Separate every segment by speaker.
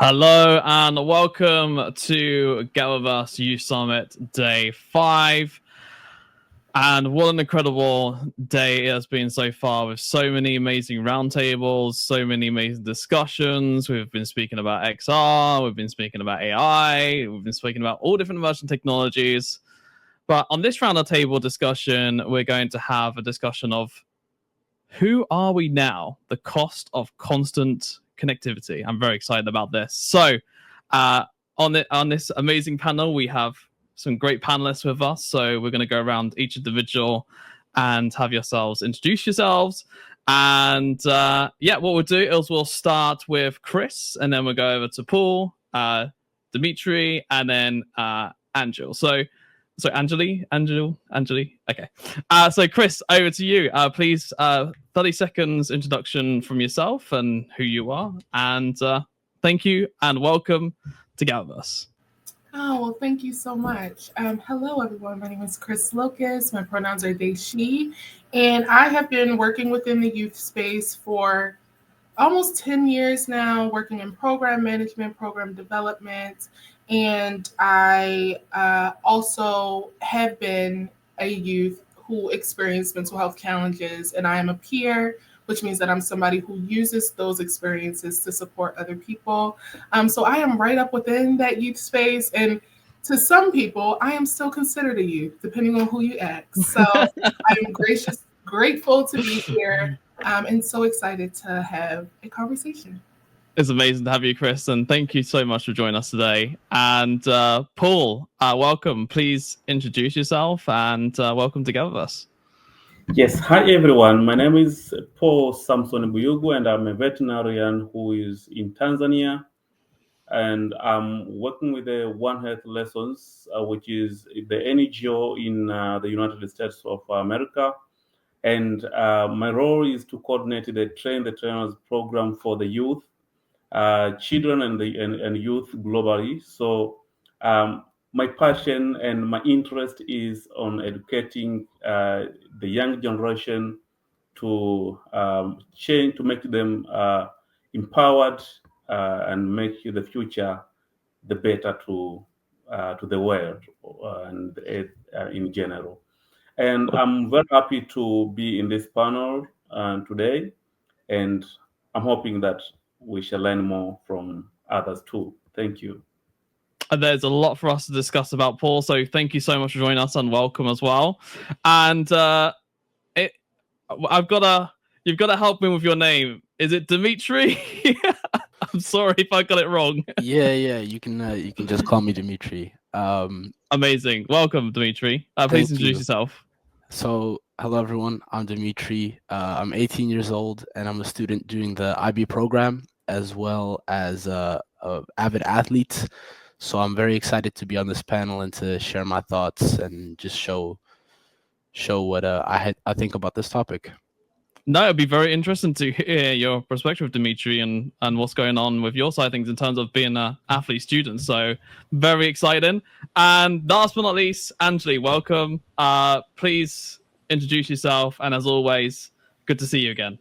Speaker 1: Hello and welcome to GatherVerse Youth Summit Day 5. And what an incredible day it has been so far, with so many amazing roundtables, so many amazing discussions. We've been speaking about XR, we've been speaking about AI, we've been speaking about all different emerging technologies. But on this roundtable discussion, we're going to have a discussion of who are we now? The cost of constant connectivity. I'm very excited about this. So on this amazing panel, we have some great panelists with us. So we're going to go around each individual and have yourselves introduce yourselves. And what we'll do is we'll start with Chris, and then we'll go over to Paul, Dimitrije, and then Angel. So Angeli. Okay. So Chris, over to you. Please, 30 seconds introduction from yourself and who you are. And thank you and welcome to GatherVerse.
Speaker 2: Oh, well, thank you so much. Hello, everyone. My name is Chris Locust. My pronouns are they, she. And I have been working within the youth space for almost 10 years now, working in program management, program development. And I also have been a youth who experienced mental health challenges, and I am a peer, which means that I'm somebody who uses those experiences to support other people. So I am right up within that youth space. And to some people, I am still considered a youth, depending on who you ask. So I'm grateful to be here, and so excited to have a conversation.
Speaker 1: It's amazing to have you, Chris, and thank you so much for joining us today. And Paul, welcome. Please introduce yourself and welcome to GatherVerse.
Speaker 3: Yes, hi everyone. My name is Paul Samson Buyugu, and I'm a veterinarian who is in Tanzania. And I'm working with the One Health Lessons, which is the NGO in the United States of America. And my role is to coordinate the Train the Trainers program for the youth, children and youth globally. So my passion and my interest is on educating the young generation to change, to make them empowered and make the future the better to the world and in general. And I'm very happy to be in this panel today, and I'm hoping that we shall learn more from others too. Thank you.
Speaker 1: There's a lot for us to discuss about, Paul, so thank you so much for joining us and welcome as well. And you've got to help me with your name. Is it Dimitrije? I'm sorry if I got it wrong.
Speaker 4: Yeah, you can just call me Dimitrije.
Speaker 1: Amazing. Welcome, Dimitrije. Please introduce yourself.
Speaker 4: So, hello everyone. I'm Dimitrije. I'm 18 years old, and I'm a student doing the IB program as well as a avid athlete. So I'm very excited to be on this panel and to share my thoughts and just show what I think about this topic.
Speaker 1: No, it'd be very interesting to hear your perspective, Dimitrije, and what's going on with your side of things in terms of being an athlete student. So very exciting. And last but not least, Angeli, welcome. Please introduce yourself. And as always, good to see you again.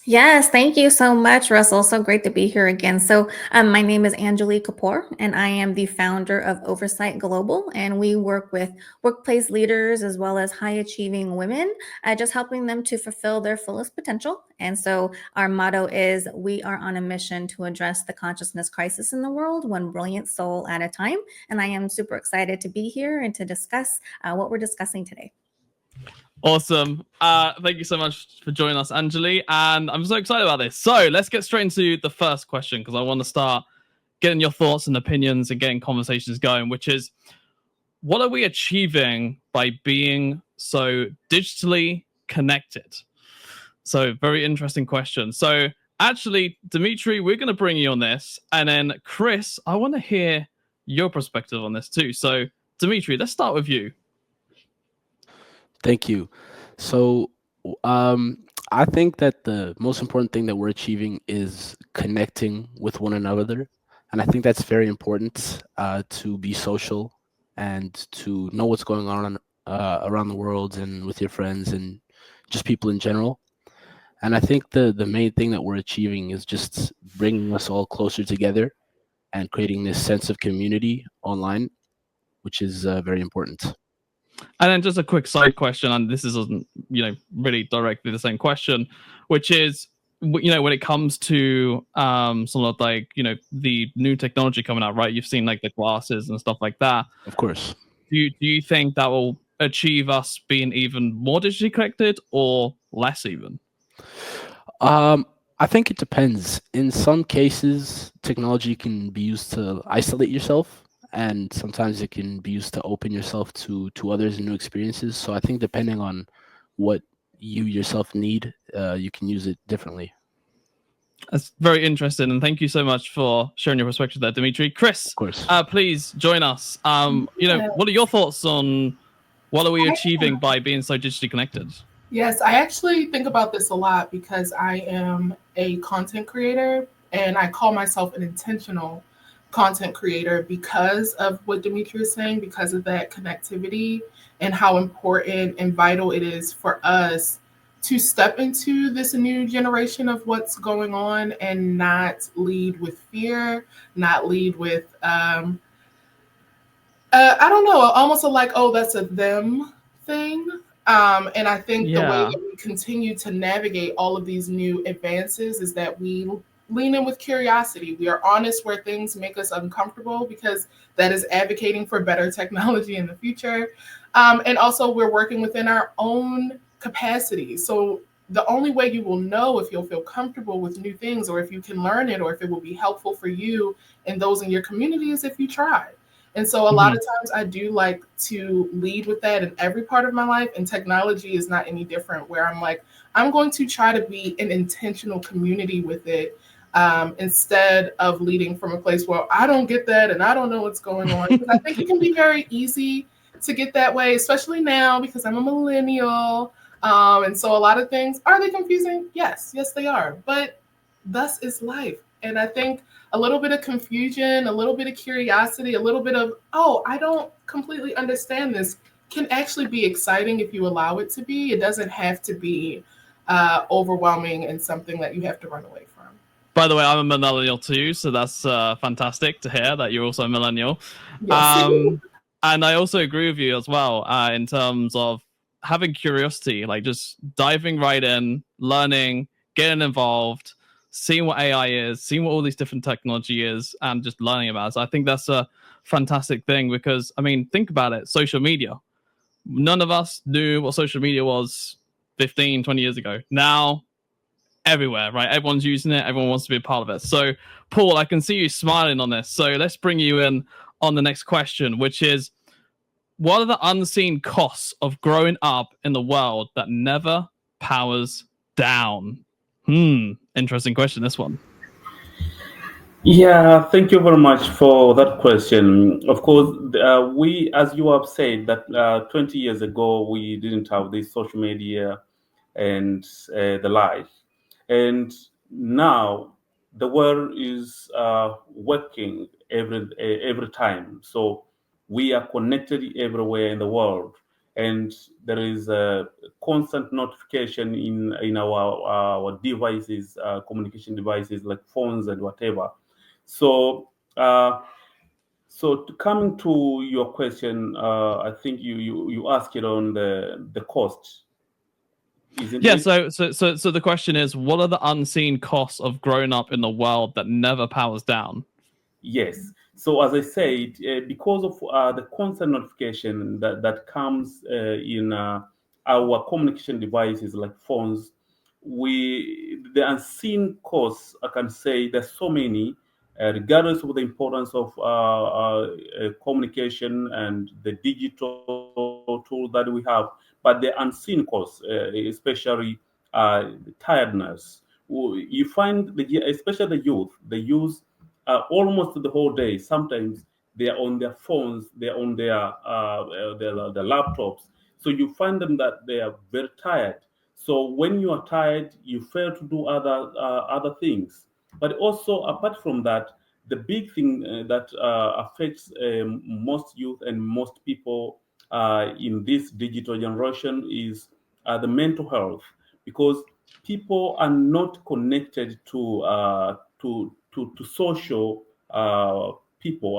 Speaker 5: Yes, thank you so much, Russell. So great to be here again. So my name is Angeli Kapoor, and I am the founder of Oversight Global, and we work with workplace leaders as well as high-achieving women, just helping them to fulfill their fullest potential. And so our motto is, we are on a mission to address the consciousness crisis in the world, one brilliant soul at a time. And I am super excited to be here and to discuss what we're discussing today.
Speaker 1: Awesome. Thank you so much for joining us, Angeli. And I'm so excited about this. So let's get straight into the first question, because I want to start getting your thoughts and opinions and getting conversations going, which is, what are we achieving by being so digitally connected? So very interesting question. So actually, Dimitrije, we're going to bring you on this. And then Chris, I want to hear your perspective on this too. So Dimitrije, let's start with you.
Speaker 4: Thank you. So I think that the most important thing that we're achieving is connecting with one another. And I think that's very important to be social and to know what's going on around the world and with your friends and just people in general. And I think the main thing that we're achieving is just bringing us all closer together and creating this sense of community online, which is very important.
Speaker 1: And then just a quick side question, and this isn't, really directly the same question, which is, when it comes to some of like, the new technology coming out, right? You've seen like the glasses and stuff like that.
Speaker 4: Of course.
Speaker 1: Do you think that will achieve us being even more digitally connected or less even?
Speaker 4: I think it depends. In some cases, technology can be used to isolate yourself, and sometimes it can be used to open yourself to others and new experiences. So I think depending on what you yourself need, you can use it differently.
Speaker 1: That's very interesting, and thank you so much for sharing your perspective there, Dimitrije. Chris,
Speaker 4: Of course.
Speaker 1: Please join us. What are your thoughts on what are we achieving by being so digitally connected?
Speaker 2: Yes, I actually think about this a lot because I am a content creator and I call myself an intentional content creator because of what Dimitrije is saying, because of that connectivity and how important and vital it is for us to step into this new generation of what's going on and not lead with fear, not lead with, I don't know, almost like, oh, that's a them thing. And I think the way that we continue to navigate all of these new advances is that we lean in with curiosity. We are honest where things make us uncomfortable because that is advocating for better technology in the future. And also we're working within our own capacity. So the only way you will know if you'll feel comfortable with new things or if you can learn it or if it will be helpful for you and those in your community is if you try. And so a lot of times I do like to lead with that in every part of my life, and technology is not any different, where I'm like, I'm going to try to be an intentional community with it instead of leading from a place where I don't get that and I don't know what's going on. Because I think it can be very easy to get that way, especially now because I'm a millennial. And so a lot of things, are they confusing? Yes, they are. But thus is life. And I think a little bit of confusion, a little bit of curiosity, a little bit of, oh, I don't completely understand this, can actually be exciting if you allow it to be. It doesn't have to be overwhelming and something that you have to run away from.
Speaker 1: By the way, I'm a millennial too, so that's fantastic to hear that you're also a millennial.
Speaker 2: Yes.
Speaker 1: And I also agree with you as well in terms of having curiosity, like just diving right in, learning, getting involved, seeing what AI is, seeing what all these different technology is, and just learning about it. So I think that's a fantastic thing because, I mean, think about it. Social media. None of us knew what social media was 15, 20 years ago. Now, everywhere, right? Everyone's using it. Everyone wants to be a part of it. So, Paul, I can see you smiling on this. So let's bring you in on the next question, which is, what are the unseen costs of growing up in the world that never powers down? Interesting question, this one.
Speaker 3: Yeah, thank you very much for that question. Of course, we, as you have said, that 20 years ago, we didn't have this social media and the like. And now the world is working every time. So we are connected everywhere in the world. And there is a constant notification in our devices, communication devices like phones and whatever. So, coming to your question, I think you asked it on the cost, isn't it?
Speaker 1: So the question is, what are the unseen costs of growing up in the world that never powers down?
Speaker 3: Yes. So as I said, because of the constant notification that comes in our communication devices like phones, the unseen costs, I can say there's so many, regardless of the importance of communication and the digital tool that we have, but the unseen costs, especially tiredness. You find, especially the youth almost the whole day. Sometimes they are on their phones, they're on their laptops. So you find them that they are very tired. So when you are tired, you fail to do other things. But also, apart from that, the big thing that affects most youth and most people in this digital generation is the mental health, because people are not connected to social people,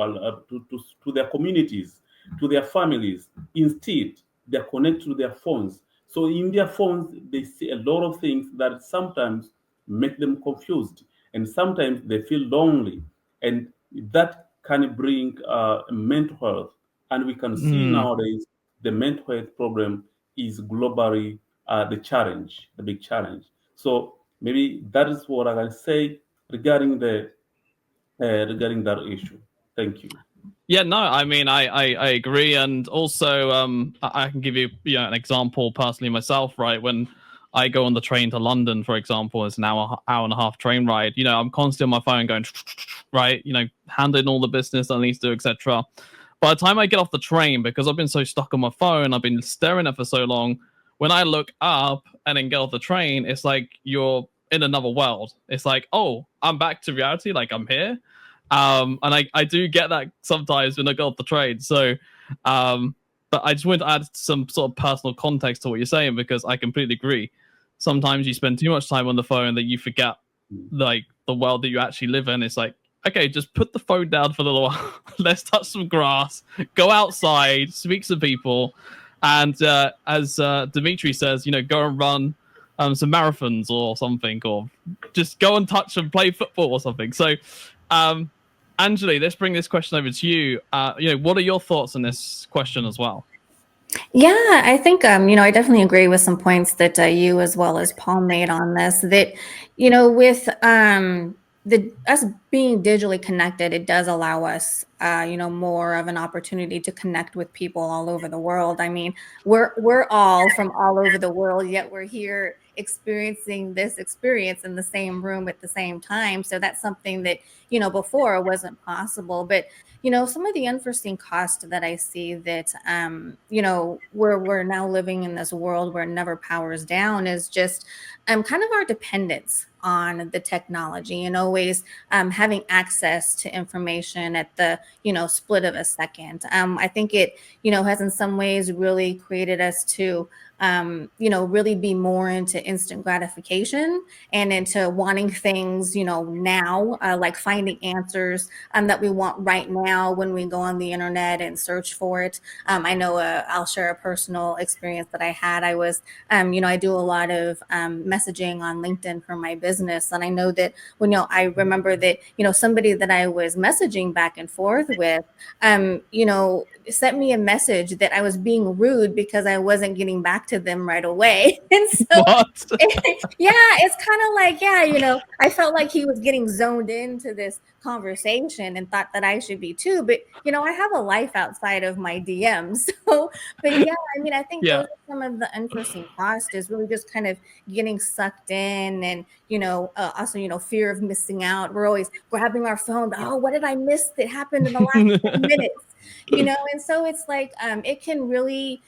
Speaker 3: to their communities, to their families. Instead, they're connected to their phones. So in their phones, they see a lot of things that sometimes make them confused, and sometimes they feel lonely, and that can bring mental health. And we can see nowadays the mental health problem is globally the big challenge. So maybe that is what I can say regarding regarding that issue. Thank you.
Speaker 1: Yeah, no, I mean, I agree, and also, I can give you, an example personally myself. Right, when I go on the train to London, for example, it's an hour and a half train ride. I'm constantly on my phone going, right, handling all the business I need to do, etc. By the time I get off the train, because I've been so stuck on my phone, I've been staring at it for so long. When I look up and then get off the train, it's like you're in another world. It's like, oh, I'm back to reality. Like I'm here. And I do get that sometimes when I go off the train. So, but I just wanted to add some sort of personal context to what you're saying, because I completely agree. Sometimes you spend too much time on the phone that you forget like the world that you actually live in. It's like, okay, just put the phone down for a little while. Let's touch some grass, go outside, speak to people. And as Dimitri says, go and run some marathons or something, or just go and touch and play football or something. So, Anjali, let's bring this question over to you. What are your thoughts on this question as well?
Speaker 5: Yeah, I think, I definitely agree with some points that you as well as Paul made on this, that, with us being digitally connected, it does allow us, more of an opportunity to connect with people all over the world. I mean, we're all from all over the world, yet we're here experiencing this experience in the same room at the same time. So that's something that, before wasn't possible. But some of the unforeseen costs that I see that, we're now living in this world where it never powers down is just kind of our dependence on the technology and always having access to information at the, split of a second. I think it, has in some ways really created us to, really be more into instant gratification and into wanting things, now, like finding answers that we want right now when we go on the internet and search for it. I know I'll share a personal experience that I had. I was, I do a lot of messaging on LinkedIn for my business. And I know that when, I remember that, somebody that I was messaging back and forth with, sent me a message that I was being rude because I wasn't getting back to them right away. And so,
Speaker 1: What?
Speaker 5: yeah, it's kind of like, I felt like he was getting zoned into this conversation and thought that I should be too. But, I have a life outside of my DMs. So, but yeah, I mean, I think those are some of the unforeseen cost is really just kind of getting sucked in and, also, fear of missing out. We're always grabbing our phone. Oh, what did I miss that happened in the last 10 minutes? And so it's like it can really,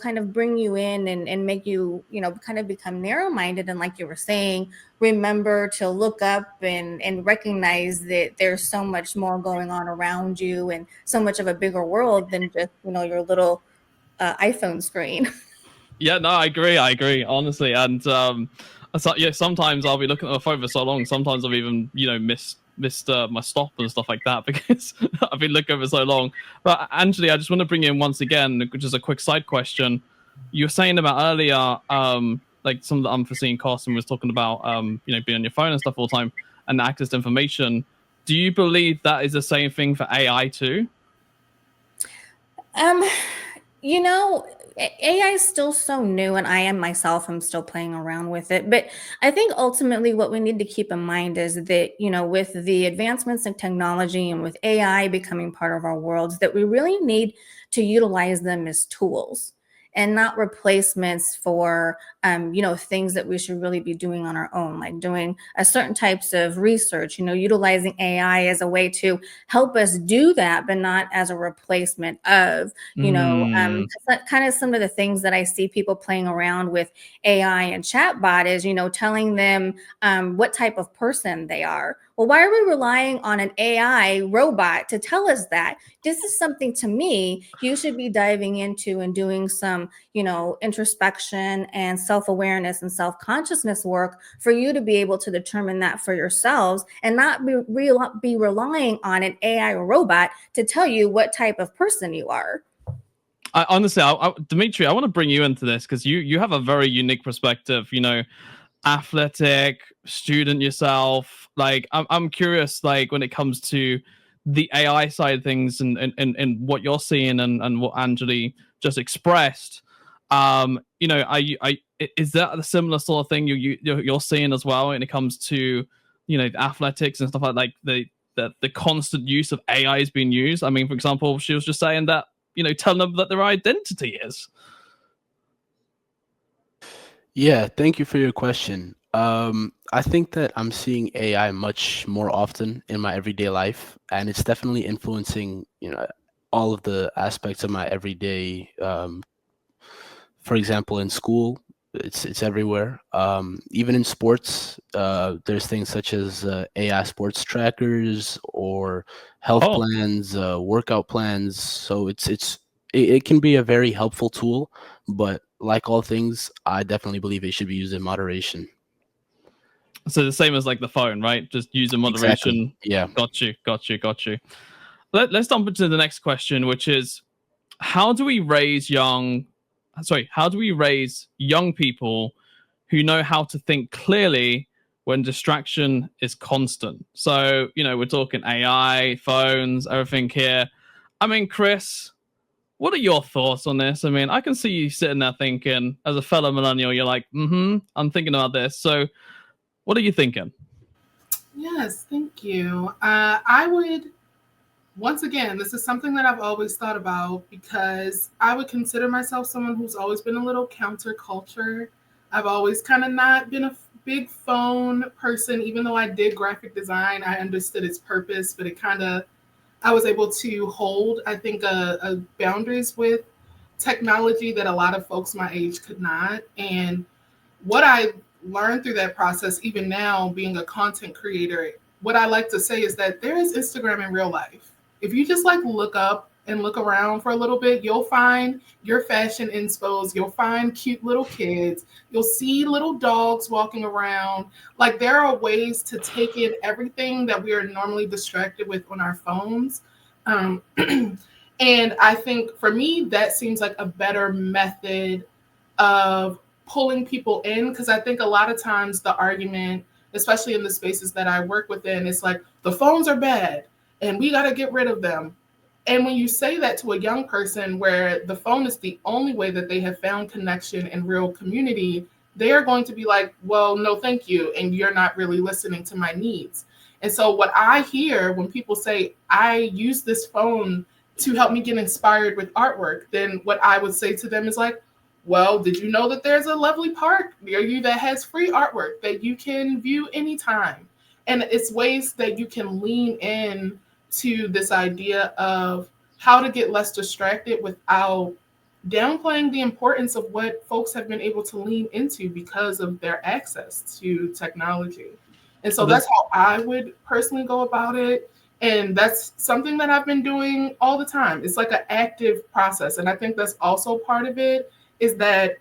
Speaker 5: kind of bring you in and make you, kind of become narrow-minded. And like you were saying, remember to look up and recognize that there's so much more going on around you and so much of a bigger world than just, your little iPhone screen.
Speaker 1: Yeah, no, I agree, honestly. And sometimes I'll be looking at my phone for so long. Sometimes I've even, missed my stop and stuff like that because I've been looking for so long. But Anjali, I just want to bring you in once again, which is a quick side question. You were saying about earlier, like some of the unforeseen costs, and was talking about, being on your phone and stuff all the time and access to information. Do you believe that is the same thing for AI too?
Speaker 5: AI is still so new, and I am myself, I'm still playing around with it. But I think ultimately what we need to keep in mind is that, with the advancements in technology and with AI becoming part of our worlds, that we really need to utilize them as tools and not replacements for, things that we should really be doing on our own, like doing certain types of research, utilizing AI as a way to help us do that, but not as a replacement of, kind of some of the things that I see people playing around with AI and chatbot is, telling them what type of person they are, Well, why are we relying on an AI robot to tell us that? This is something, to me, you should be diving into and doing some, introspection and self-awareness and self-consciousness work for you to be able to determine that for yourselves, and not be relying on an AI robot to tell you what type of person you are.
Speaker 1: Honestly, Dimitri, I want to bring you into this because you have a very unique perspective. Athletic student yourself. Like, I'm curious, like, when it comes to the AI side of things and what you're seeing and what Anjali just expressed. Is that a similar sort of thing you're seeing as well when it comes to athletics and stuff like the constant use of AI is being used? I mean, for example, she was just saying that telling them that their identity is.
Speaker 4: Yeah, thank you for your question. I think that I'm seeing AI much more often in my everyday life, and it's definitely influencing, all of the aspects of my everyday. For example, in school, it's everywhere. Even in sports, there's things such as AI sports trackers or health plans, workout plans. So it can be a very helpful tool, but like all things, I definitely believe it should be used in moderation.
Speaker 1: So the same as like the phone, right? Just use in moderation.
Speaker 4: Exactly. Yeah.
Speaker 1: Got you. Let's jump into the next question, which is how do we raise young people who know how to think clearly when distraction is constant? So, we're talking AI, phones, everything here. I mean, Chris, what are your thoughts on this? I mean, I can see you sitting there thinking, as a fellow millennial, you're like, I'm thinking about this. So what are you thinking?
Speaker 2: Yes, thank you. I would, once again, this is something that I've always thought about because I would consider myself someone who's always been a little counterculture. I've always kind of not been a big phone person, even though I did graphic design. I understood its purpose, but I was able to hold, I think, a boundaries with technology that a lot of folks my age could not. And what I learned through that process, even now being a content creator, what I like to say is that there is Instagram in real life. If you just look up and look around for a little bit, you'll find your fashion inspos, you'll find cute little kids, you'll see little dogs walking around. Like, there are ways to take in everything that we are normally distracted with on our phones. And I think for me, that seems like a better method of pulling people in, because I think a lot of times the argument, especially in the spaces that I work within, is like the phones are bad and we got to get rid of them. And when you say that to a young person where the phone is the only way that they have found connection and real community, they are going to be like, well, no, thank you. And you're not really listening to my needs. And so what I hear when people say, I use this phone to help me get inspired with artwork, then what I would say to them is like, well, did you know that there's a lovely park near you that has free artwork that you can view anytime? And it's ways that you can lean in to this idea of how to get less distracted without downplaying the importance of what folks have been able to lean into because of their access to technology. And so that's how I would personally go about it. And that's something that I've been doing all the time. It's like an active process. And I think that's also part of it, is that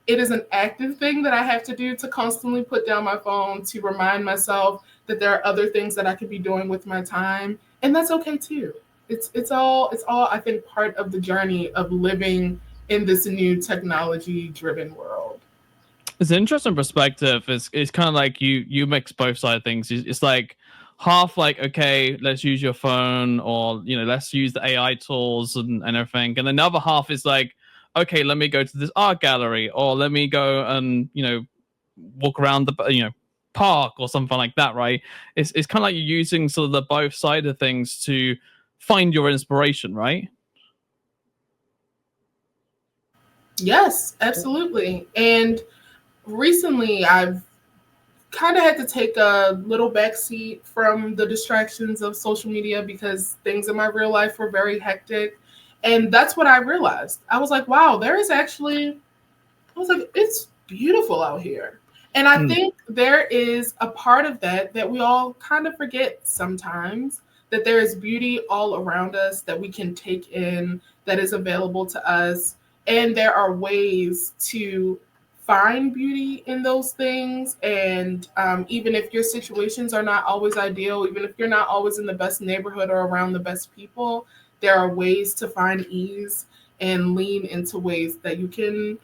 Speaker 2: it is an active thing that I have to do to constantly put down my phone, to remind myself that there are other things that I could be doing with my time. And that's okay too. It's all I think part of the journey of living in this new technology driven world.
Speaker 1: It's an interesting perspective. It's kind of like you mix both sides of things. It's like half like, okay, let's use your phone, or let's use the AI tools and everything. And then the other half is like, okay, let me go to this art gallery, or let me go and walk around the park or something like that, right? It's kind of like you're using sort of the both side of things to find your inspiration, right?
Speaker 2: Yes, absolutely. And recently I've kind of had to take a little backseat from the distractions of social media because things in my real life were very hectic. And that's what I realized. I was like, wow, it's beautiful out here. And I think there is a part of that we all kind of forget sometimes, that there is beauty all around us that we can take in, that is available to us. And there are ways to find beauty in those things. And even if your situations are not always ideal, even if you're not always in the best neighborhood or around the best people, there are ways to find ease and lean into ways that you can,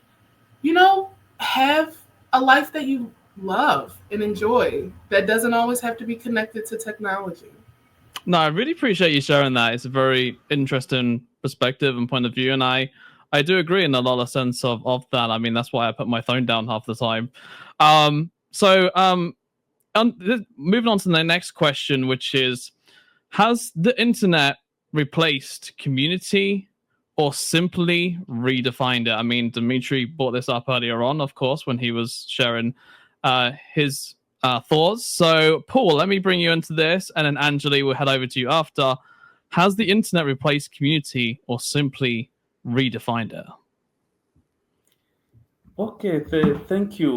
Speaker 2: have a life that you love and enjoy that doesn't always have to be connected to technology.
Speaker 1: No, I really appreciate you sharing that. It's a very interesting perspective and point of view, and I do agree in a lot of sense of that. I mean, that's why I put my phone down half the time. Moving on to the next question, which is, has the internet replaced community or simply redefined it? I mean, Dimitrije brought this up earlier on, of course, when he was sharing his thoughts. So, Paul, let me bring you into this, and then Anjali will head over to you after. Has the internet replaced community or simply redefined it?
Speaker 3: Okay, thank you.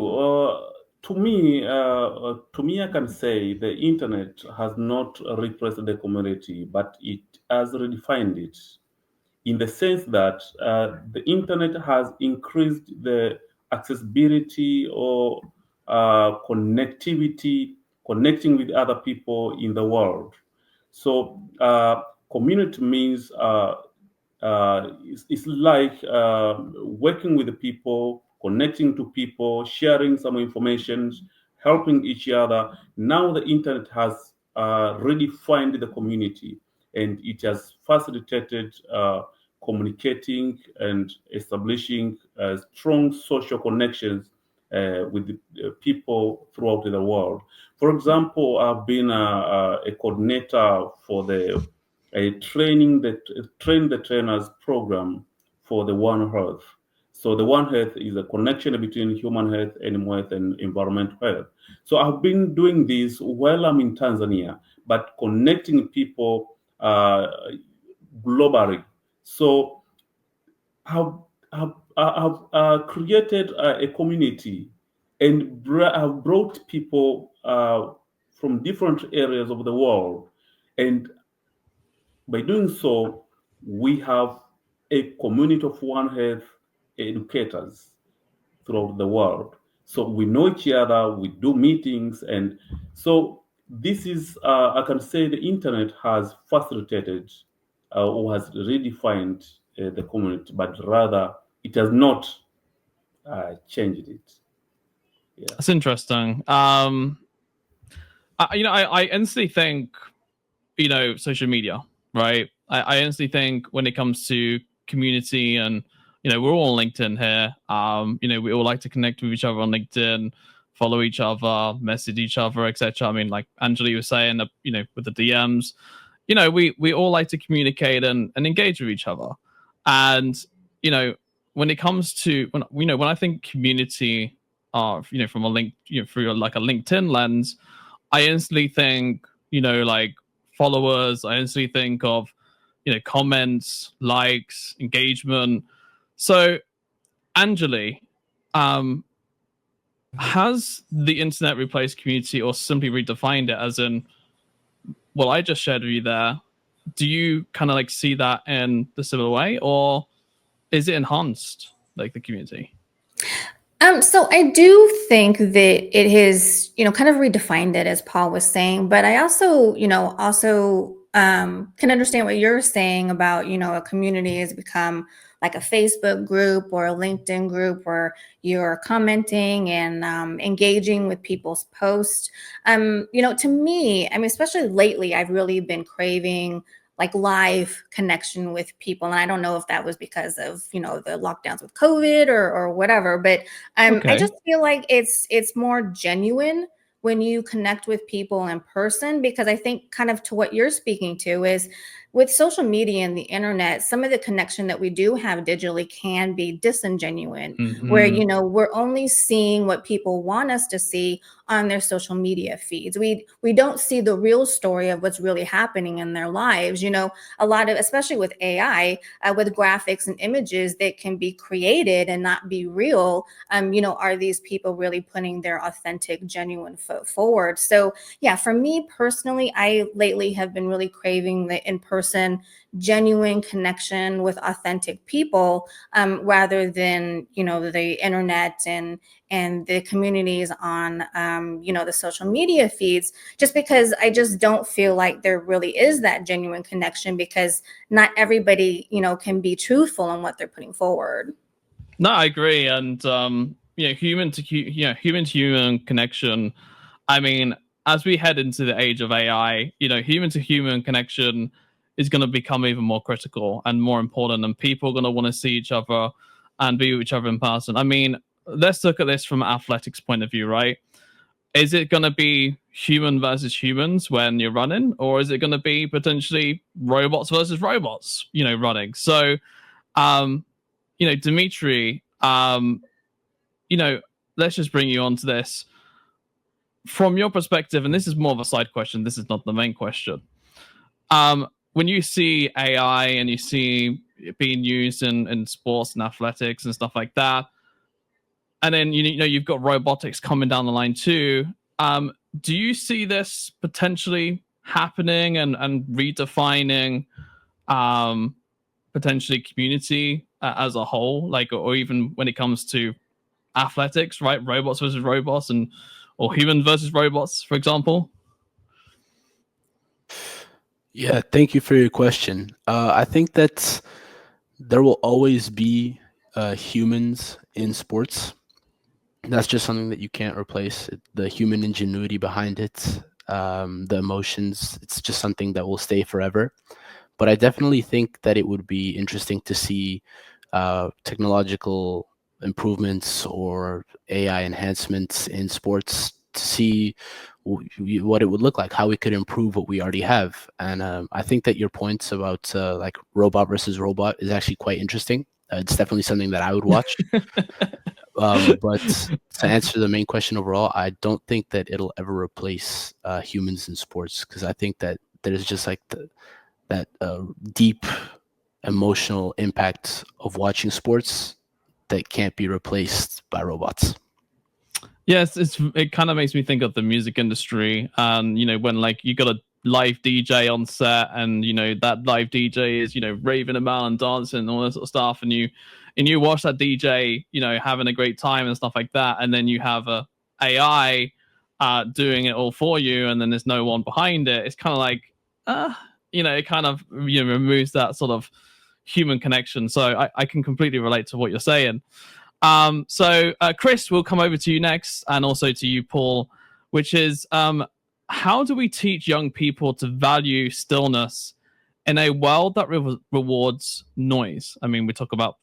Speaker 3: To me, I can say the internet has not replaced the community, but it has redefined it, in the sense that the internet has increased the accessibility or connectivity, connecting with other people in the world. So, community means it's like working with the people, connecting to people, sharing some information, helping each other. Now the internet has redefined the community, and it has facilitated communicating and establishing strong social connections with the people throughout the world. For example, I've been a coordinator for a train the trainers program for the One Health. So the One Health is a connection between human health, animal health, and environmental health. So I've been doing this while I'm in Tanzania, but connecting people globally. So I've created a community and I've brought people from different areas of the world. And by doing so, we have a community of One Health educators throughout the world. So we know each other, we do meetings. And so this is, I can say the internet has facilitated or has redefined the community, but rather it has not changed it. Yeah.
Speaker 1: That's interesting. I instantly think, social media, right? I instantly think when it comes to community, and we're all on LinkedIn here. We all like to connect with each other on LinkedIn, follow each other, message each other, etc. I mean, like Anjali was saying, with the DMs, we all like to communicate and engage with each other. And when it comes to when I think community, from a link, through like a LinkedIn lens, I instantly think, like followers. I instantly think of, comments, likes, engagement. So, Anjali, has the internet replaced community or simply redefined it? As in, well, I just shared with you there. Do you kind of like see that in the similar way, or is it enhanced like the community?
Speaker 5: So I do think that it has, kind of redefined it, as Paul was saying, but I also, can understand what you're saying about, a community has become like a Facebook group or a LinkedIn group where you're commenting and engaging with people's posts. To me, I mean, especially lately, I've really been craving like live connection with people. And I don't know if that was because of, the lockdowns with COVID or whatever, but I just feel like it's more genuine when you connect with people in person, because I think kind of to what you're speaking to is with social media and the internet, some of the connection that we do have digitally can be disingenuous, where, you know, we're only seeing what people want us to see on their social media feeds. We don't see the real story of what's really happening in their lives. You know, a lot of, especially with AI, with graphics and images that can be created and not be real. You know, are these people really putting their authentic, genuine foot forward? So yeah, for me personally, I lately have been really craving the in-person, genuine connection with authentic people, rather than, you know, the internet and the communities on, you know, the social media feeds, just because I just don't feel like there really is that genuine connection, because not everybody, you know, can be truthful in what they're putting forward.
Speaker 1: No, I agree. And, you know, human to human connection. I mean, as we head into the age of AI, you know, human to human connection is going to become even more critical and more important, and people are going to want to see each other and be with each other in person. I mean, let's look at this from an athletics point of view, right? Is it going to be human versus humans when you're running, or is it going to be potentially robots versus robots, you know, running? So, you know, Dimitri, you know, let's just bring you on to this. From your perspective, and this is more of a side question, this is not the main question. When you see AI and you see it being used in sports and athletics and stuff like that, and then you know you've got robotics coming down the line too. Do you see this potentially happening and redefining potentially community as a whole, like, or even when it comes to athletics, right? Robots versus robots, or human versus robots, for example?
Speaker 4: Yeah, thank you for your question. I think that there will always be humans in sports. That's just something that you can't replace. The human ingenuity behind it, the emotions, it's just something that will stay forever. But I definitely think that it would be interesting to see technological improvements or AI enhancements in sports to see what it would look like, how we could improve what we already have. And I think that your points about like robot versus robot is actually quite interesting. It's definitely something that I would watch. But to answer the main question overall, I don't think that it'll ever replace humans in sports, because I think that there's just like that deep emotional impact of watching sports that can't be replaced by robots.
Speaker 1: Yes, it kind of makes me think of the music industry, and you know, when like you got a live DJ on set, and you know that live DJ is, you know, raving about and dancing and all that sort of stuff, and you watch that DJ, you know, having a great time and stuff like that, and then you have a AI doing it all for you, and then there's no one behind it. It's kind of like, you know, it kind of, you know, removes that sort of human connection. So I can completely relate to what you're saying. So Chris, we'll come over to you next, and also to you, Paul, which is how do we teach young people to value stillness in a world that rewards noise? I mean, we spoke about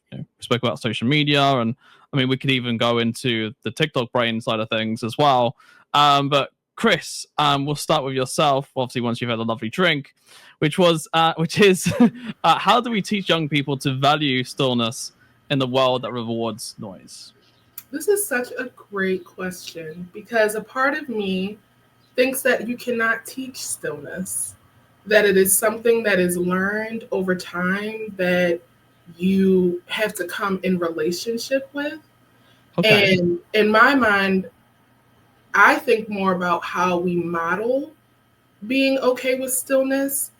Speaker 1: social media, and I mean, we could even go into the TikTok brain side of things as well. But Chris, we'll start with yourself, obviously, once you've had a lovely drink, which is how do we teach young people to value stillness in the world that rewards noise?
Speaker 2: This is such a great question, because a part of me thinks that you cannot teach stillness, that it is something that is learned over time, that you have to come in relationship with.
Speaker 1: Okay.
Speaker 2: And in my mind, I think more about how we model being okay with stillness,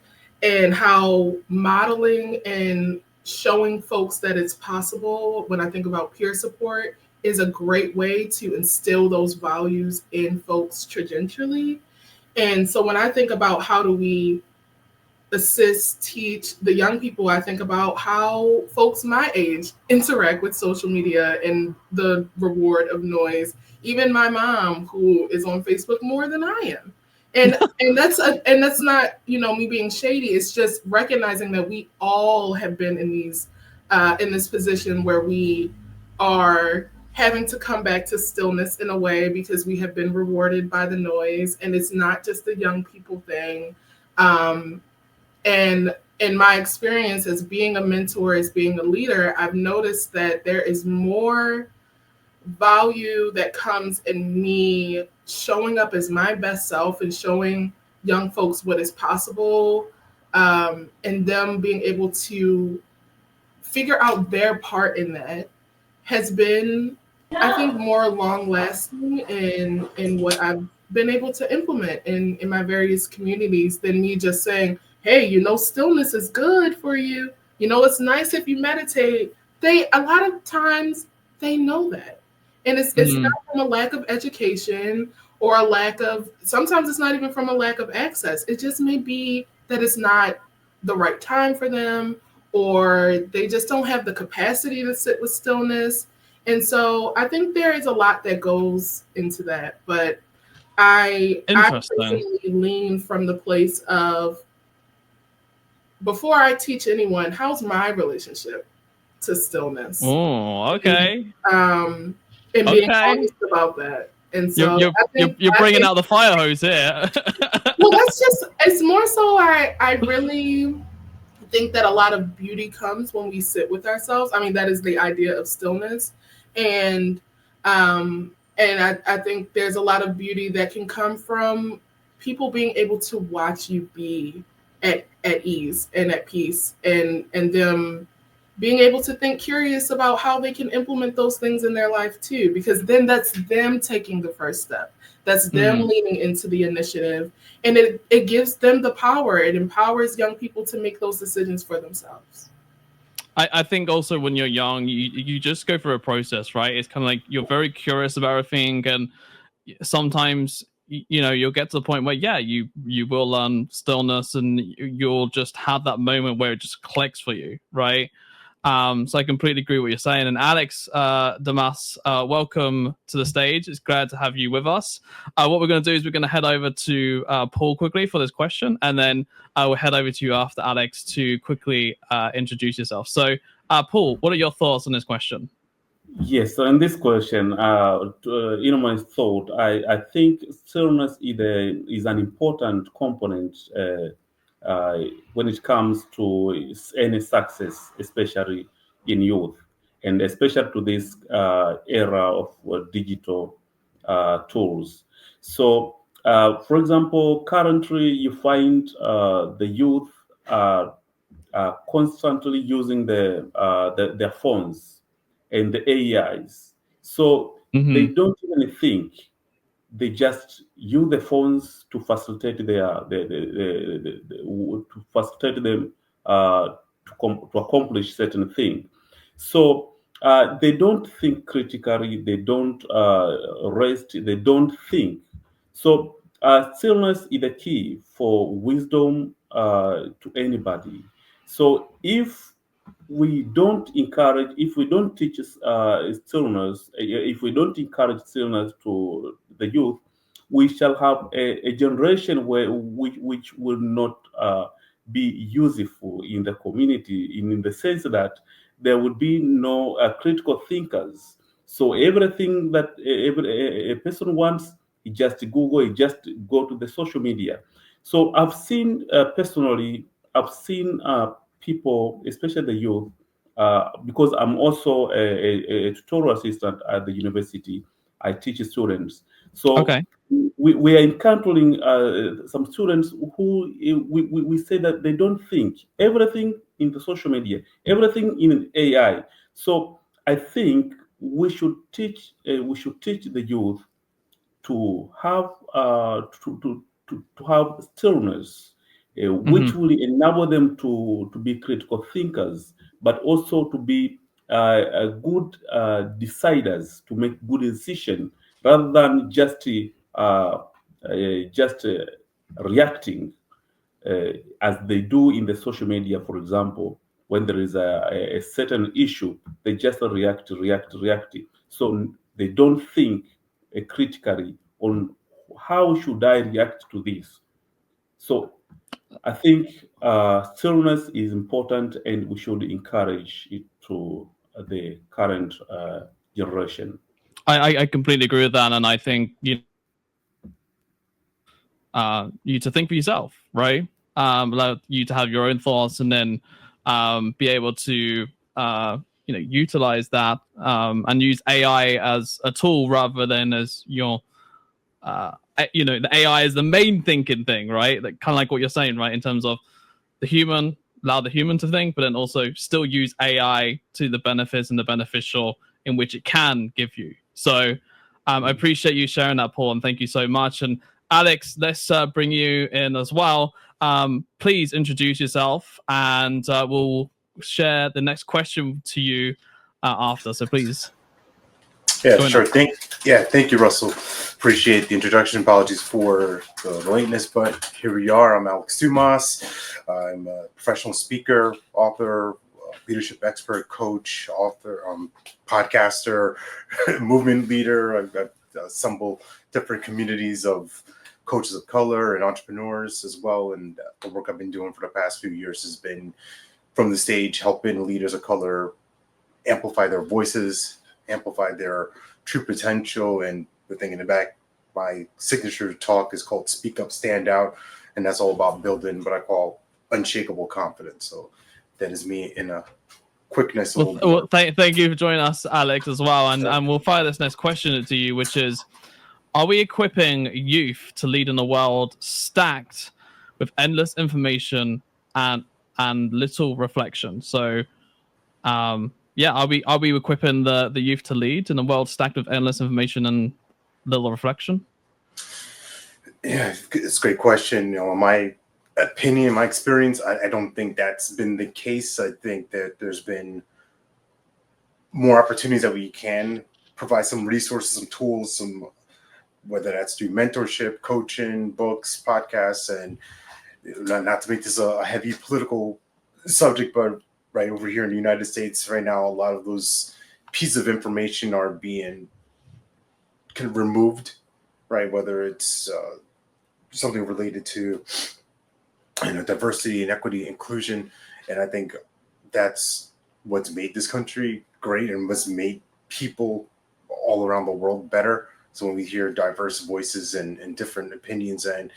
Speaker 2: and how modeling and showing folks that it's possible, when I think about peer support, is a great way to instill those values in folks trajectorily. And so when I think about how do we assist, teach the young people, I think about how folks my age interact with social media and the reward of noise. Even my mom, who is on Facebook more than I am. And that's not, you know, me being shady. It's just recognizing that we all have been in this position where we are having to come back to stillness in a way, because we have been rewarded by the noise, and it's not just a young people thing. And in my experience as being a mentor, as being a leader, I've noticed that there is more value that comes in me showing up as my best self and showing young folks what is possible, and them being able to figure out their part in that has been, I think, more long lasting in what I've been able to implement in my various communities than me just saying, hey, stillness is good for you. It's nice if you meditate. A lot of times they know that. And it's not from a lack of education or a lack of, sometimes it's not even from a lack of access. It just may be that it's not the right time for them, or they just don't have the capacity to sit with stillness. And so I think there is a lot that goes into that. But I personally lean from the place of, before I teach anyone, how's my relationship to stillness?
Speaker 1: Oh, okay.
Speaker 2: And being honest about that. And so
Speaker 1: you're bringing out the fire hose here.
Speaker 2: Well, it's more so I really think that a lot of beauty comes when we sit with ourselves. I mean, that is the idea of stillness. And I think there's a lot of beauty that can come from people being able to watch you be at ease and at peace, and them being able to think curious about how they can implement those things in their life too, because then that's them taking the first step. That's them leaning into the initiative, and it gives them the power. It empowers young people to make those decisions for themselves.
Speaker 1: I think also when you're young, you just go through a process, right? It's kind of like you're very curious about everything, and sometimes you'll get to the point where you will learn stillness, and you'll just have that moment where it just clicks for you, right? So I completely agree with what you're saying. And Alex Damas, welcome to the stage. It's glad to have you with us. What we're going to do is we're going to head over to Paul quickly for this question, and then we'll head over to you after Alex to quickly introduce yourself. So, Paul, what are your thoughts on this question?
Speaker 3: Yes, so in this question, my thought, I think stillness is an important component when it comes to any success, especially in youth, and especially to this era of digital tools. So, for example, currently you find the youth are constantly using their phones and the AIs. So they don't even think. They just use the phones to facilitate to facilitate them to accomplish certain things. So they don't think critically. They don't rest. They don't think. So stillness is the key for wisdom to anybody. So if we don't encourage, if we don't teach stillness, if we don't encourage stillness to the youth, we shall have a generation which will not be useful in the community, in the sense that there would be no critical thinkers. So everything that a person wants, he just Google, he just go to the social media. So I've seen personally, I've seen people, especially the youth, because I'm also a tutorial assistant at the university. I teach students. So we are encountering some students who we say that they don't think. Everything in the social media, everything in AI. So I think we should teach the youth to have to have stillness, which will enable them to be critical thinkers, but also to be good deciders, to make good decisions rather than just reacting as they do in the social media. For example, when there is a certain issue, they just react. So they don't think critically on how should I react to this. So I think stillness is important, and we should encourage it to the current generation.
Speaker 1: I completely agree with that, and I think you to think for yourself, right? allow you to have your own thoughts, and then be able to utilize that and use AI as a tool rather than as your the AI is the main thinking thing, right? Like kind of like what you're saying, right? In terms of allow the human to think, but then also still use AI to the benefits and the beneficial in which it can give you. So I appreciate you sharing that, Paul, and thank you so much. And Alex, let's bring you in as well. Please introduce yourself, and we'll share the next question to you after. So please.
Speaker 6: Yeah, sure. Thank you, Russell. Appreciate the introduction. Apologies for the lateness, but here we are. I'm Alex Dumas. I'm a professional speaker, author, leadership expert, coach, author, podcaster, movement leader. I've assembled different communities of coaches of color and entrepreneurs as well. And the work I've been doing for the past few years has been from the stage, helping leaders of color amplify their voices, amplify their true potential. And the thing in the back, my signature talk is called Speak Up, Stand Out. And that's all about building what I call unshakable confidence. So that is me in a quickness.
Speaker 1: Thank you for joining us, Alex, as well. And we'll fire this next question to you, which is, are we equipping youth to lead in a world stacked with endless information and little reflection? So, are we equipping the youth to lead in a world stacked with endless information and little reflection?
Speaker 6: Yeah, it's a great question. In my opinion, my experience, I don't think that's been the case. I think that there's been more opportunities that we can provide some resources, some tools, whether that's through mentorship, coaching, books, podcasts, and not to make this a heavy political subject, but right over here in the United States right now, a lot of those pieces of information are being kind of removed, right? Whether it's something related to diversity and equity, inclusion, and I think that's what's made this country great and what's made people all around the world better. So when we hear diverse voices and different opinions, and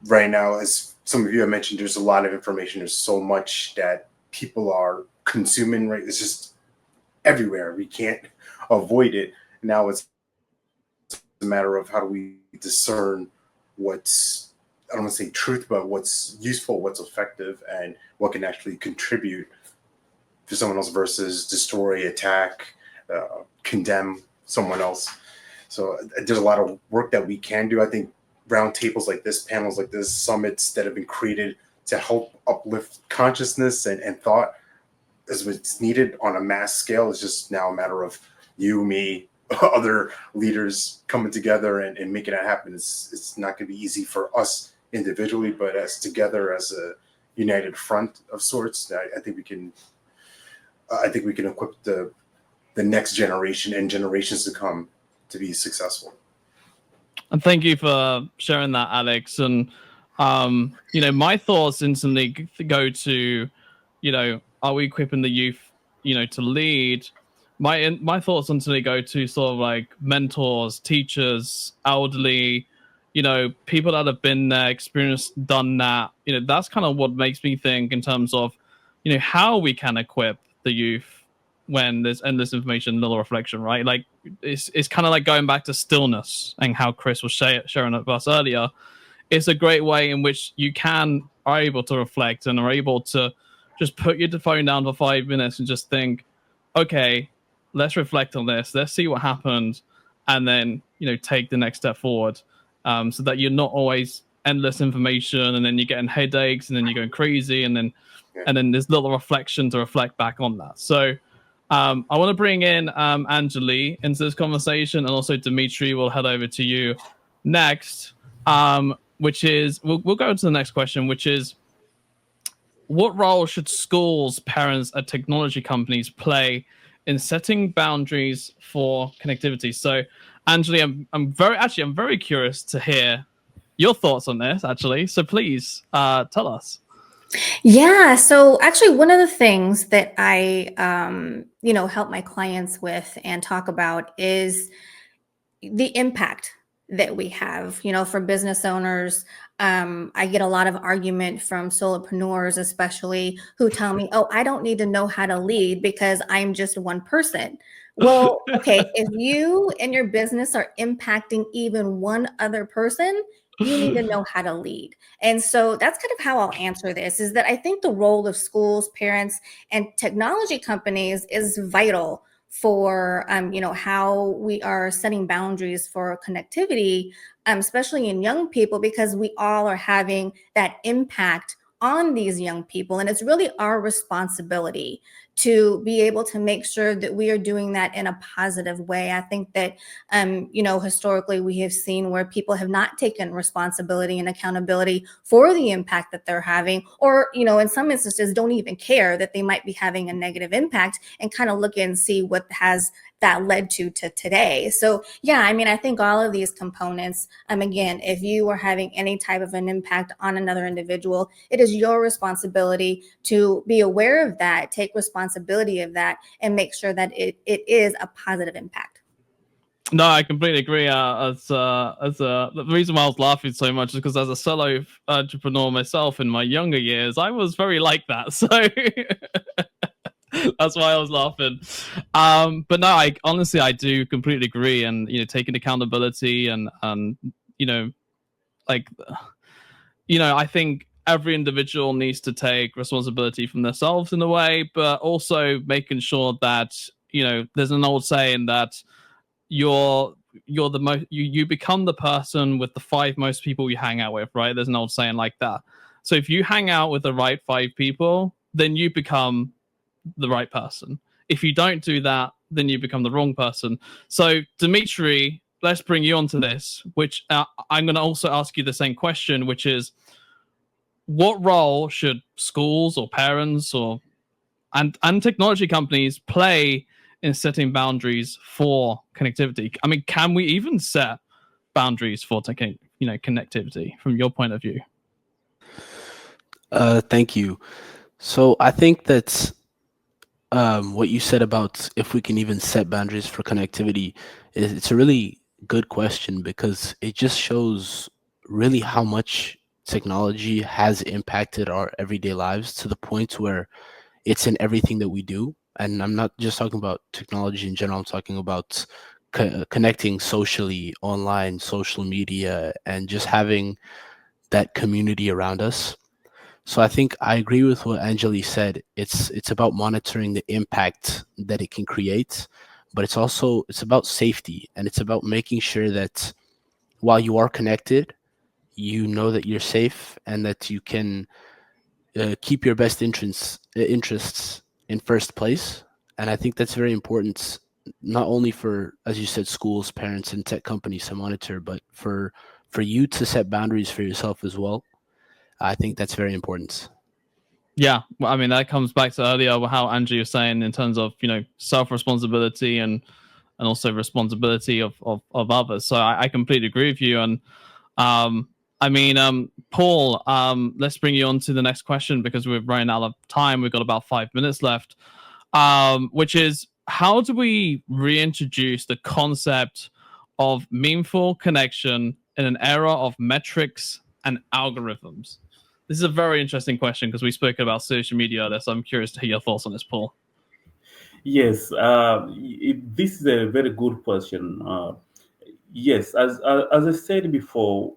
Speaker 6: right now, as some of you have mentioned, there's a lot of information. There's so much that people are consuming, right? It's just everywhere. We can't avoid it. Now it's a matter of how do we discern what's, I don't want to say truth, but what's useful, what's effective, and what can actually contribute to someone else versus destroy, attack, condemn someone else. So there's a lot of work that we can do. I think roundtables like this, panels like this, summits that have been created to help uplift consciousness and thought is what's needed on a mass scale. It's just now a matter of you, me, other leaders coming together and making it happen. It's not going to be easy for us individually, but as together as a united front of sorts, I think we can equip the next generation and generations to come to be successful.
Speaker 1: And thank you for sharing that, Alex. And my thoughts instantly go to, are we equipping the youth, to lead? My thoughts instantly go to sort of like mentors, teachers, elderly, people that have been there, experienced, done that. That's kind of what makes me think in terms of, how we can equip the youth when there's endless information, little reflection, right? Like it's kind of like going back to stillness and how Chris was sharing with us earlier. It's a great way in which you are able to reflect and are able to just put your phone down for 5 minutes and just think, okay, let's reflect on this. Let's see what happened. And then, take the next step forward, so that you're not always endless information and then you're getting headaches and then you're going crazy. And then there's little reflection to reflect back on that. So, I want to bring in Anjali into this conversation, and also Dimitri. Will head over to you next, which is we'll go to the next question, which is, what role should schools, parents, and technology companies play in setting boundaries for connectivity? So, Anjali, I'm very curious to hear your thoughts on this. Actually, so please tell us.
Speaker 5: Yeah. So actually, one of the things that I, help my clients with and talk about is the impact that we have. For business owners, I get a lot of argument from solopreneurs, especially, who tell me, oh, I don't need to know how to lead because I'm just one person. Well, okay, if you and your business are impacting even one other person, you need to know how to lead. And so that's kind of how I'll answer this, is that I think the role of schools, parents, and technology companies is vital for how we are setting boundaries for connectivity, especially in young people, because we all are having that impact on these young people. And it's really our responsibility to be able to make sure that we are doing that in a positive way. I think that, historically, we have seen where people have not taken responsibility and accountability for the impact that they're having, or, in some instances, don't even care that they might be having a negative impact, and kind of look and see what has that led to today. So yeah, I think all of these components, again, if you are having any type of an impact on another individual, it is your responsibility to be aware of that, take responsibility of that, and make sure that it is a positive impact.
Speaker 1: No, I completely agree. The reason why I was laughing so much is because, as a solo entrepreneur myself in my younger years, I was very like that. So that's why I was laughing. But no, I do completely agree. And taking accountability and I think every individual needs to take responsibility from themselves in a way, but also making sure that there's an old saying that you're the most you become the person with the 5 most people you hang out with, right? There's an old saying like that. So if you hang out with the right 5 people, then you become the right person. If you don't do that, then you become the wrong person. So Dimitri, let's bring you onto this, which I'm going to also ask you the same question, which is, what role should schools or parents and technology companies play in setting boundaries for connectivity? Can we even set boundaries for connectivity from your point of view?
Speaker 4: Thank you. So I think that's what you said about if we can even set boundaries for connectivity. It's a really good question, because it just shows really how much technology has impacted our everyday lives, to the point where it's in everything that we do. And I'm not just talking about technology in general. I'm talking about connecting socially, online, social media, and just having that community around us. So I think I agree with what Anjali said. It's about monitoring the impact that it can create, but it's about safety, and it's about making sure that while you are connected, you know that you're safe, and that you can keep your best interests in first place. And I think that's very important, not only for, as you said, schools, parents, and tech companies to monitor, but for you to set boundaries for yourself as well. I think that's very important.
Speaker 1: Yeah, well, that comes back to earlier how Angie was saying in terms of self-responsibility and also responsibility of others. So I completely agree with you. And Paul, let's bring you on to the next question, because we're running out of time. We've got about 5 minutes left, which is, how do we reintroduce the concept of meaningful connection in an era of metrics and algorithms? This is a very interesting question, because we spoke about social media earlier, so I'm curious to hear your thoughts on this, Paul.
Speaker 3: Yes, this is a very good question. Yes, as I said before,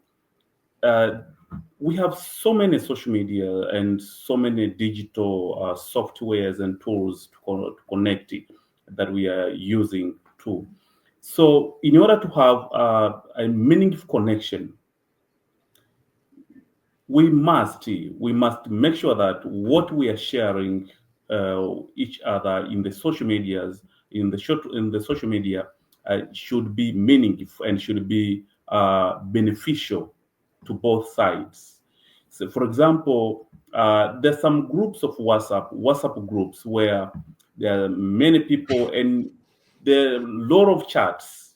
Speaker 3: we have so many social media and so many digital softwares and tools to connect it that we are using too. So in order to have a meaningful connection, we must make sure that what we are sharing each other in the social medias, in the social media, should be meaningful and should be beneficial to both sides. So, for example, there's some groups of WhatsApp groups where there are many people, and there are a lot of chats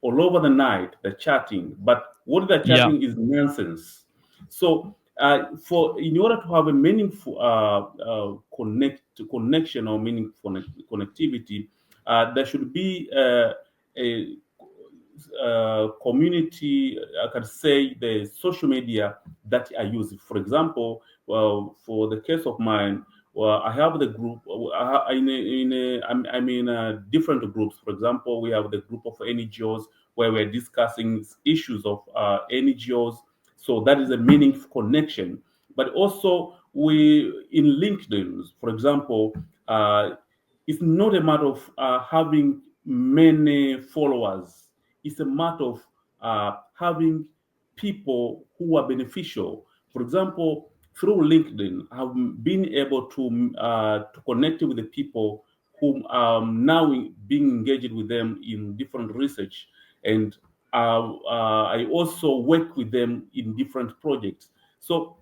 Speaker 3: all over the night. They're chatting, but what they're chatting is nonsense. So, in order to have a meaningful connection or meaningful connectivity, there should be community, I can say the social media that I use. For example, for the case of mine, I have the group. I'm in different groups. For example, we have the group of NGOs where we're discussing issues of NGOs. So that is a meaningful connection. But also, we in LinkedIn, for example, it's not a matter of having many followers. It's a matter of having people who are beneficial. For example, through LinkedIn, I've been able to connect with the people whom now being engaged with them in different research, and I also work with them in different projects. So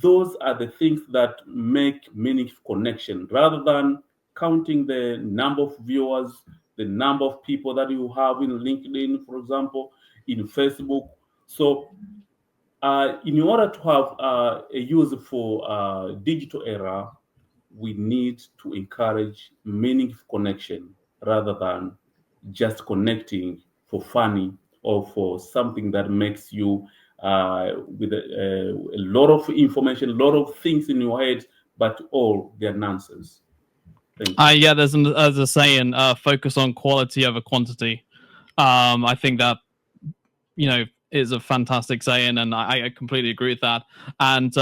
Speaker 3: those are the things that make meaningful connection, rather than counting the number of viewers, the number of people that you have in LinkedIn, for example, in Facebook. So in order to have a useful digital era, we need to encourage meaningful connection rather than just connecting for funny or for something that makes you with a lot of information, a lot of things in your head, but all they're nonsense. Thank you.
Speaker 1: Yeah, there's a saying, focus on quality over quantity. I think that, is a fantastic saying, and I completely agree with that. And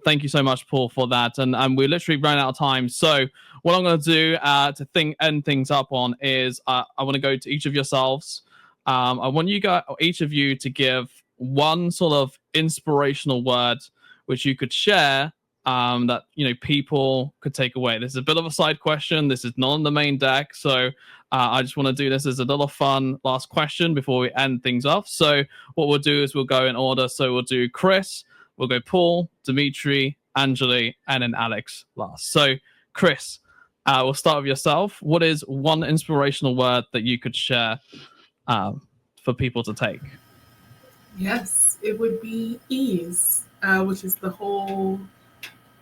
Speaker 1: thank you so much, Paul, for that. And we literally ran out of time. So what I'm going to do to end things up on is I want to go to each of yourselves. I want each of you to give one sort of inspirational word which you could share that people could take away. This is a bit of a side question. This is not on the main deck, so I just want to do this as a little fun last question before we end things off. So what we'll do is we'll go in order. So we'll do Chris, we'll go Paul, Dimitri, Anjali, and then Alex last. So Chris, we'll start with yourself. What is one inspirational word that you could share for people to take?
Speaker 2: Yes, it would be ease, which is the whole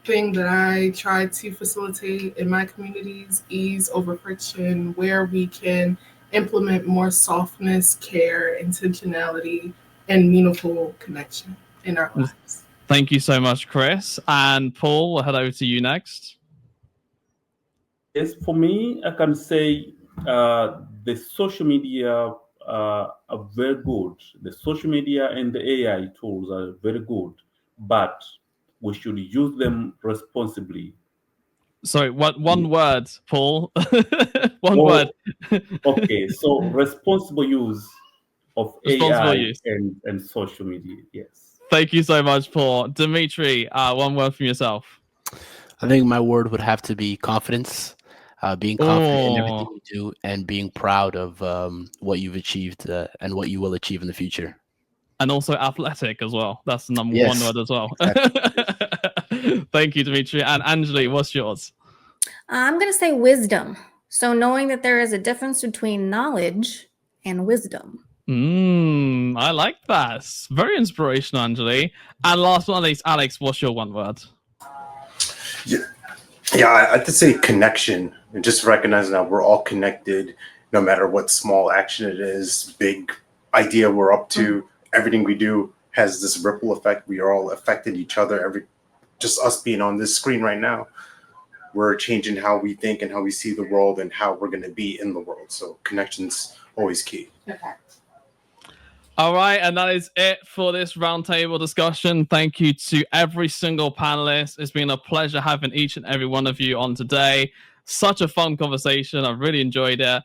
Speaker 2: thing that I try to facilitate in my communities, ease over friction, where we can implement more softness, care, intentionality, and meaningful connection in our lives.
Speaker 1: Thank you so much, Chris. And Paul, we'll head over to you next.
Speaker 3: Yes, for me, I can say the social media are very good. The social media and the AI tools are very good, but we should use them responsibly.
Speaker 1: Sorry, one word, Paul. One word.
Speaker 3: Okay, so responsible use of
Speaker 1: responsible
Speaker 3: AI
Speaker 1: use.
Speaker 3: And social media, yes.
Speaker 1: Thank you so much, Paul. Dimitri, one word from yourself.
Speaker 4: I think my word would have to be confidence. Being confident in everything you do and being proud of what you've achieved and what you will achieve in the future.
Speaker 1: And also athletic as well. That's the number
Speaker 4: Yes,
Speaker 1: one word as well.
Speaker 4: exactly.
Speaker 1: Thank you, Dimitri. And Anjali, what's yours?
Speaker 5: I'm going to say wisdom. So knowing that there is a difference between knowledge and wisdom.
Speaker 1: I like that. Very inspirational, Anjali. And last but not least, Alex, what's your one word?
Speaker 6: Yeah, I have to say connection, and just recognizing that we're all connected, no matter what small action it is, big idea we're up to, everything we do has this ripple effect. We are all affected each other. Just us being on this screen right now, we're changing how we think and how we see the world and how we're going to be in the world. So connection's always key.
Speaker 2: Okay.
Speaker 1: All right, and that is it for this roundtable discussion. Thank you to every single panelist. It's been a pleasure having each and every one of you on today. Such a fun conversation. I really enjoyed it.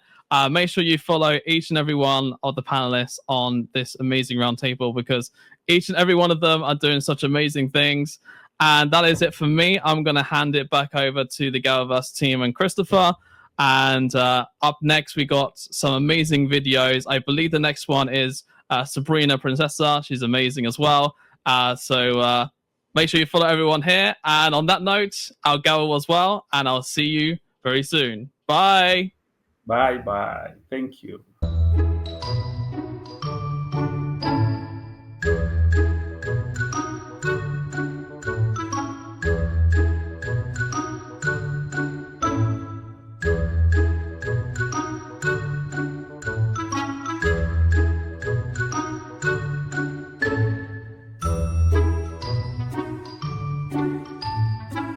Speaker 1: Make sure you follow each and every one of the panelists on this amazing roundtable, because each and every one of them are doing such amazing things. And that is it for me. I'm going to hand it back over to the GatherVerse team and Christopher. And up next, we got some amazing videos. I believe the next one is Sabrina Princessa. She's amazing as well. So make sure you follow everyone here. And on that note, I'll go as well. And I'll see you very soon. Bye.
Speaker 3: Bye. Thank you.